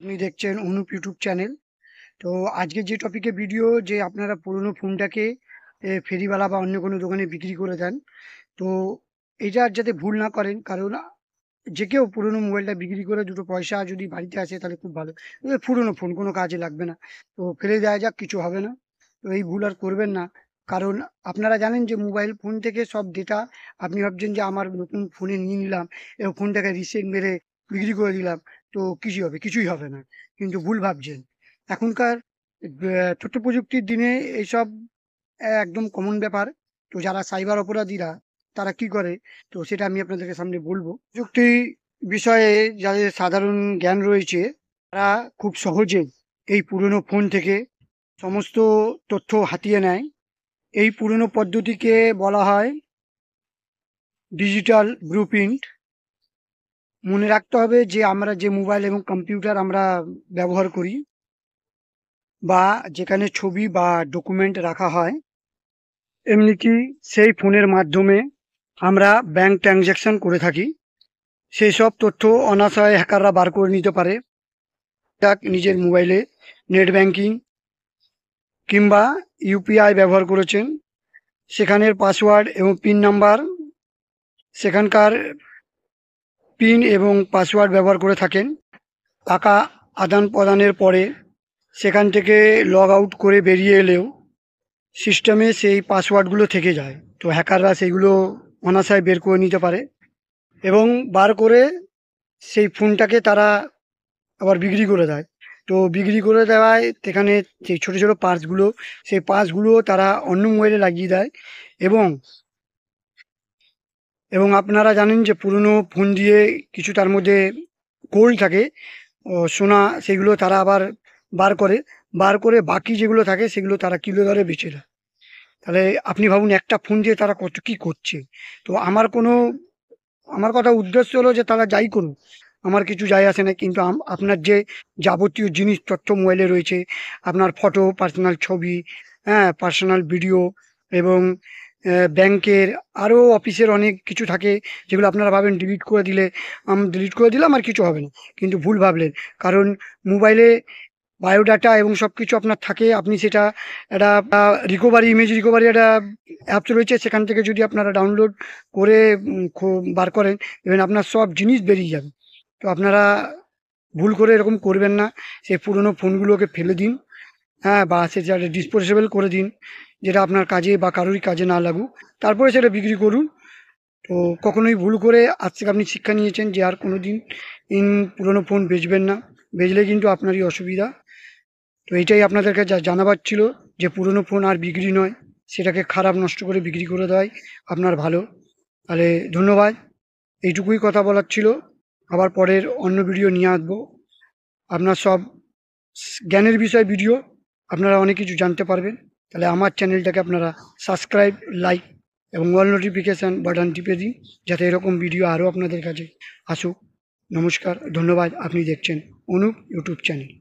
আপনি দেখছেন Anup YouTube channel. তো আজকে যে টপিকে ভিডিও যে আপনারা পুরনো ফোনটাকে ফেরিওয়ালা বা অন্য কোনো দোকানে বিক্রি করে দেন। তো এটা যাতে ভুল না করেন, কারণ যে কেউ পুরনো মোবাইলটা বিক্রি করে দুটো পয়সা যদি বাড়িতে আসে তাহলে খুব ভালো। পুরনো ফোন কোনো কাজে লাগবে না, তো ফেলে দেওয়া যাক, কিছু হবে না। তো এই ভুল আর করবেন না, কারণ আপনারা জানেন যে মোবাইল ফোন থেকে সব ডেটা, আপনি ভাবছেন যে আমার নতুন ফোনে নিয়ে নিলাম এবং ফোনটাকে রিসেট মেরে বিক্রি করে দিলাম, তো কিছু হবে? কিছুই হবে না, কিন্তু ভুল ভাবছেন। এখনকার তথ্য প্রযুক্তির দিনে এইসব একদম কমন ব্যাপার। তো যারা সাইবার অপরাধীরা তারা কি করে, তো সেটা আমি আপনাদেরকে সামনে বলবো। প্রযুক্তি বিষয়ে যাদের সাধারণ জ্ঞান রয়েছে তারা খুব সহজে এই পুরনো ফোন থেকে সমস্ত তথ্য হাতিয়ে নেয়। এই পুরনো পদ্ধতিকে বলা হয় ডিজিটাল ব্লুপ্রিন্ট। মনে রাখতে হবে যে আমরা যে মোবাইল এবং কম্পিউটার আমরা ব্যবহার করি, বা যেখানে ছবি বা ডকুমেন্ট রাখা হয়, এমনিকি সেই ফোনের মাধ্যমে আমরা ব্যাংক ট্রানজ্যাকশন করে থাকি। সেই সব তথ্য অনায়াসে হ্যাকাররা বার করে নিতে পারে। নিজের মোবাইলে নেট ব্যাংকিং কিংবা ইউপিআই ব্যবহার করেছেন, সেখানের পাসওয়ার্ড এবং পিন নাম্বার, সেখানকার পিন এবং পাসওয়ার্ড ব্যবহার করে থাকেন। টাকা আদান প্রদানের পরে সেখান থেকে লগ আউট করে বেরিয়ে এলেও সিস্টেমে সেই পাসওয়ার্ডগুলো থেকে যায়। তো হ্যাকাররা সেইগুলো অনায়াসে বের করে নিতে পারে এবং বার করে সেই ফোনটাকে তারা আবার বিক্রি করে দেয়। তো বিক্রি করে দেওয়ায় সেখানে সেই ছোটো ছোটো পার্টসগুলো, সেই পার্টসগুলো তারা অন্য মোবাইলে লাগিয়ে দেয়। এবং এবং আপনারা জানেন যে পুরনো ফোন দিয়ে কিছু তার মধ্যে গোল্ড থাকে, সোনা, সেগুলো তারা আবার বার করে, বাকি যেগুলো থাকে সেগুলো তারা কিলো দরে বেচে দেয়। তাহলে আপনি ভাবুন একটা ফোন দিয়ে তারা কত কী করছে। তো আমার কথা উদ্দেশ্য হলো যে তারা যাই করুক, আমার কিছু যায় আসে না, কিন্তু আপনার যে যাবতীয় জিনিস তথ্য মোবাইলে রয়েছে, আপনার ফটো, পার্সোনাল ছবি, হ্যাঁ, পার্সোনাল ভিডিও, এবং ব্যাংকের আরও অফিসের অনেক কিছু থাকে যেগুলো আপনারা ভাবেন ডিলিট করে দিলে, ডিলিট করে দিলাম আর কিছু হবে না, কিন্তু ভুল ভাবলেন। কারণ মোবাইলে বায়োডাটা এবং সব কিছু আপনার থাকে। আপনি সেটা একটা ইমেজ রিকভারি একটা অ্যাপস রয়েছে, সেখান থেকে যদি আপনারা ডাউনলোড করে বার করেন, ইভেন আপনার সব জিনিস বেরিয়ে যাবে। তো আপনারা ভুল করে এরকম করবেন না। সেই পুরনো ফোনগুলোকে ফেলে দিন, হ্যাঁ, বা সেটা ডিসপোজেবল করে দিন, যেটা আপনার কাজে বা কারোরই কাজে না লাগুক, তারপরে সেটা বিক্রি করুন। তো কখনোই ভুল করে, আজ থেকে আপনি শিক্ষা নিয়েছেন যে আর কোনো দিন পুরনো ফোন বেচবেন না। বেচলে কিন্তু আপনারই অসুবিধা। তো এইটাই আপনাদেরকে জানাবার ছিল, যে পুরনো ফোন আর বিক্রি নয়, সেটাকে খারাপ নষ্ট করে বিক্রি করে দেয় আপনার ভালো। তাহলে ধন্যবাদ, এইটুকুই কথা বলার ছিল। আবার পরের অন্য ভিডিও নিয়ে আসবো। আপনার সব জ্ঞানের বিষয় ভিডিও, আপনারা অনেক কিছু জানতে পারবেন। তাহলে আমার চ্যানেলটাকে আপনারা সাবস্ক্রাইব, লাইক এবং অল নোটিফিকেশান বাটন টিপে দিন, যাতে এরকম ভিডিও আরও আপনাদের কাছে আসুক। নমস্কার, ধন্যবাদ। আপনি দেখছেন অনুপ ইউটিউব চ্যানেল।